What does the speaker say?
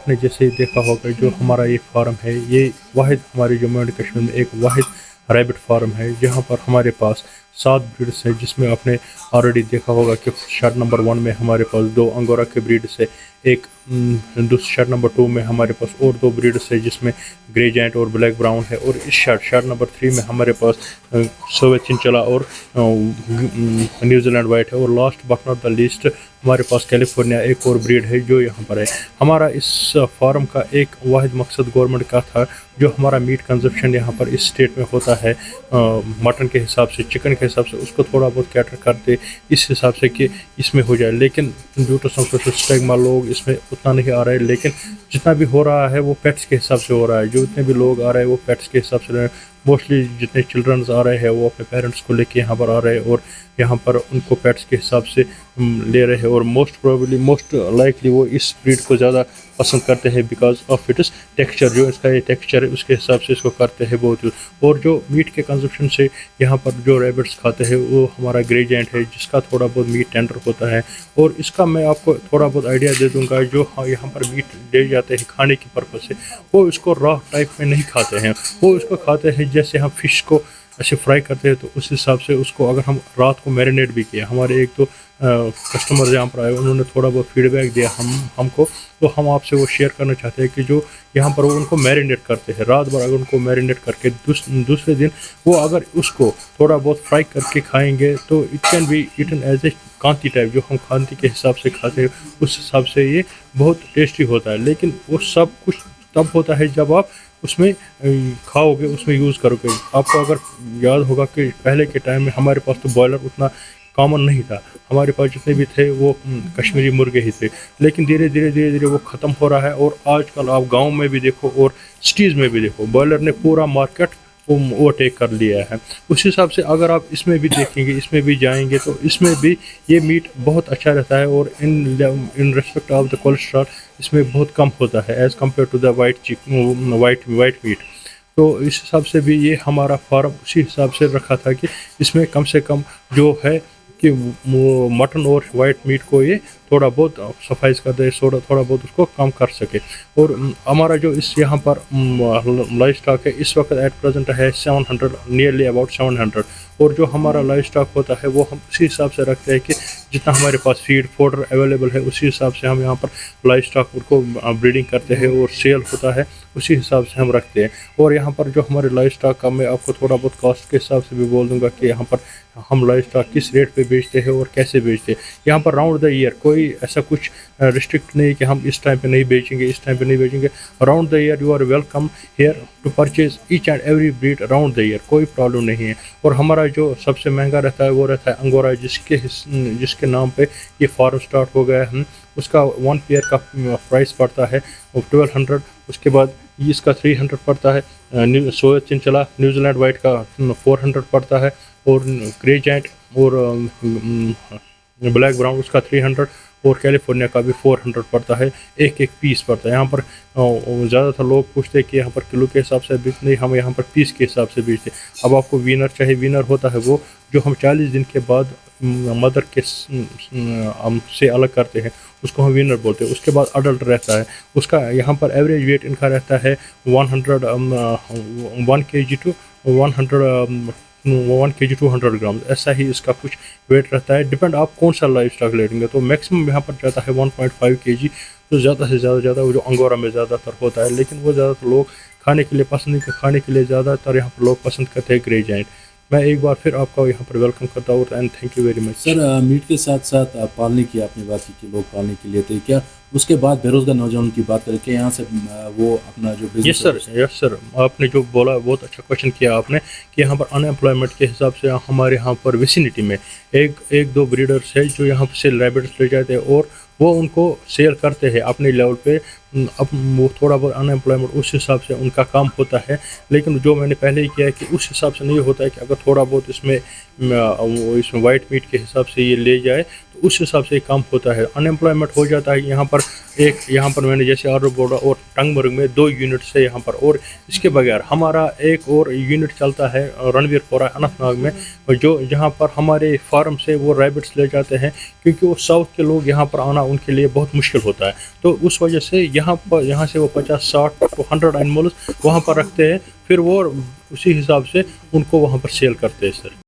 आपने जैसे देखा होगा जो हमारा ये फार्म है, ये वाहिद हमारे जम्मू एंड कश्मीर में एक वाहिद रैबिट फार्म है जहाँ पर हमारे पास 7 ब्रीड्स है, जिसमें आपने ऑलरेडी देखा होगा कि शेड नंबर 1 में हमारे पास 2 अंगोरा के ब्रीड्स है, एक दूसरे शेड नंबर 2 में हमारे पास और 2 ब्रीड्स है जिसमें ग्रे जायंट और ब्लैक ब्राउन है, और इस शेड नंबर 3 में हमारे पास सोवे चिंचला और न्यूजीलैंड वाइट है, और last but not the least हमारे पास कैलिफोर्निया एक और ब्रीड है जो यहाँ पर है। हमारा इस फार्म का एक वाहिद मकसद गवर्नमेंट का था, जो हमारा मीट कंजप्शन यहाँ पर इस स्टेट में होता है मटन के हिसाब से, चिकन के हिसाब से, उसको थोड़ा बहुत कैटर करते इस हिसाब से कि इसमें हो जाए, लेकिन due to some social stigma लोग इसमें उतना नहीं आ रहे, लेकिन जितना भी हो रहा है वो पेट्स के हिसाब से हो रहा है। जो इतने भी लोग आ रहे हैं वो पेट्स के हिसाब से रहे हैं। मोस्टली जितने चिल्ड्रंस आ रहे हैं वो अपने पेरेंट्स को लेके यहाँ पर आ रहे हैं और यहाँ पर उनको पेट्स के हिसाब से ले रहे हैं, और मोस्ट लाइकली वो इस ब्रीड को ज़्यादा पसंद करते हैं बिकॉज ऑफ इट्स टेक्सचर। जो इसका ये टेक्सचर है उसके हिसाब से इसको करते हैं बहुत यूज़। और जो मीट के कंजप्शन से यहाँ पर जो रैबिट्स खाते हैं वो हमारा ग्रे जायंट है, जिसका थोड़ा बहुत मीट टेंडर होता है। और इसका मैं आपको थोड़ा बहुत आइडिया दे दूँगा, जो यहाँ पर मीट ले जाते हैं खाने की पर्पज़ से, वो इसको रॉ टाइप में नहीं खाते हैं, वो इसको खाते हैं जैसे हम फ़िश को ऐसे फ्राई करते हैं, तो उस हिसाब से उसको अगर हम रात को मैरिनेट भी किया, हमारे एक तो कस्टमर यहाँ पर आए, उन्होंने थोड़ा बहुत फीडबैक दिया हमको, तो हम आपसे वो शेयर करना चाहते हैं कि जो यहाँ पर वो उनको मैरिनेट करते हैं रात भर, अगर उनको मैरिनेट करके दूसरे दिन वो अगर उसको थोड़ा बहुत फ्राई करके खाएंगे तो it can be eaten as a कांती टाइप, जो हम कांती के हिसाब से खाते हैं उस हिसाब से ये बहुत टेस्टी होता है। लेकिन वो सब कुछ तब होता है जब आप उसमें खाओगे, उसमें यूज़ करोगे। आपको अगर याद होगा कि पहले के टाइम में हमारे पास तो बॉयलर उतना कॉमन नहीं था, हमारे पास जितने भी थे वो कश्मीरी मुर्गे ही थे, लेकिन धीरे धीरे वो ख़त्म हो रहा है। और आजकल आप गांव में भी देखो और सिटीज़ में भी देखो, बॉयलर ने पूरा मार्केट ओवरटेक कर लिया है। उस हिसाब से अगर आप इसमें भी देखेंगे, इसमें भी जाएंगे, तो इसमें भी ये मीट बहुत अच्छा रहता है, और in respect of the cholesterol इसमें बहुत कम होता है as compare to the white meat. तो इस हिसाब से भी ये हमारा फार्म उसी हिसाब से रखा था कि इसमें कम से कम जो है कि वो मटन और वाइट मीट को ये थोड़ा बहुत सफाइज कर दे, थोड़ा बहुत उसको कम कर सके। और हमारा जो इस यहाँ पर लाइव स्टॉक है इस वक्त एट प्रेजेंट है 700, नियरली अबाउट 700। और जो हमारा लाइव स्टॉक होता है वो हम उसी हिसाब से रखते हैं कि जितना हमारे पास फीड फोडर अवेलेबल है उसी हिसाब से हम यहाँ पर लाइव स्टॉक को ब्रीडिंग करते हैं और सेल होता है उसी हिसाब से हम रखते हैं। और यहाँ पर जो हमारे लाइव स्टॉक का मैं आपको थोड़ा बहुत कॉस्ट के हिसाब से भी बोल दूँगा कि यहाँ पर हम लाइव स्टॉक किस रेट पे बेचते हैं और कैसे बेचते हैं। यहाँ पर राउंड द ईयर कोई ऐसा कुछ रिस्ट्रिक्ट नहीं कि हम इस टाइम पे नहीं बेचेंगे, इस टाइम पे नहीं बेचेंगे। Round the year you are welcome here to purchase each and every breed round the year, कोई प्रॉब्लम नहीं है। और हमारा जो सबसे महंगा रहता है वो रहता है अंगोरा, जिसके नाम पे ये फार्म स्टार्ट हो गया है। उसका 1 पेयर का प्राइस पड़ता है 1200, उसके बाद इसका 300 पड़ता है। सोया चिंचला न्यूजीलैंड वाइट का 400 पड़ता है, और ग्रे जायंट और ब्लैक ब्राउन उसका 300, और कैलिफोर्निया का भी 400 पड़ता है, एक पीस पड़ता है। यहाँ पर ज़्यादातर लोग पूछते हैं कि यहाँ पर किलो के हिसाब से बेचते नहीं, हम यहाँ पर पीस के हिसाब से बेचते हैं। अब आपको वीनर चाहिए, वीनर होता है वो जो हम 40 दिन के बाद मदर के से अलग करते हैं, उसको हम वीनर बोलते हैं। उसके बाद अडल्ट रहता है, उसका यहाँ पर एवरेज वेट इनका रहता है 1 kg टू 1 kg 200 ग्राम, ऐसा ही इसका कुछ वेट रहता है। डिपेंड आप कौन सा लाइव स्टॉक लेंगे, तो मैक्सिमम यहाँ पर जाता है 1.5 kg, तो ज़्यादा से ज़्यादा वो जो अंगोरा में ज़्यादातर होता है। लेकिन वो ज़्यादातर लोग खाने के लिए पसंद नहीं करते, खाने के लिए ज़्यादातर यहाँ पर लोग पसंद करते हैं ग्रे जायंट। मैं एक बार फिर आपका यहाँ पर वेलकम करता हूँ and thank you very much. Sir meat के साथ साथ पालने की आपने बात की कि लोग पालने के लिए थे, क्या उसके बाद बेरोजगार नौजवानों की बात करें, क्या यहाँ से वो अपना जो बिजनेस? यस सर, आपने जो बोला बहुत अच्छा क्वेश्चन किया आपने कि यहाँ पर अनएम्प्लॉयमेंट के हिसाब से हमारे यहाँ पर विसिनिटी में एक दो ब्रीडर्स है जो यहाँ से रैबिट्स ले जाते हैं और वो उनको सेल करते हैं अपने लेवल पे। अब वो थोड़ा बहुत अनएम्प्लॉयमेंट उस हिसाब से उनका काम होता है, लेकिन जो मैंने पहले ही किया है कि उस हिसाब से नहीं होता है कि अगर थोड़ा बहुत इसमें वाइट मीट के हिसाब से ये ले जाए तो उस हिसाब से काम होता है, अनएम्प्लॉयमेंट हो जाता है यहाँ पर मैंने जैसे ऑर्डर बोला, और टंगमर्ग में 2 यूनिट्स है यहाँ पर, और इसके बगैर हमारा एक और यूनिट चलता है रणवीरपोरा अनंतनाग में, जो जहाँ पर हमारे फार्म से वो रैबिट्स ले जाते हैं, क्योंकि वो साउथ के लोग यहाँ पर आना उनके लिए बहुत मुश्किल होता है। तो उस वजह से यहाँ से वो 50-60 to 100 एनिमल्स वहाँ पर रखते हैं, फिर वो उसी हिसाब से उनको वहाँ पर सेल करते हैं सर।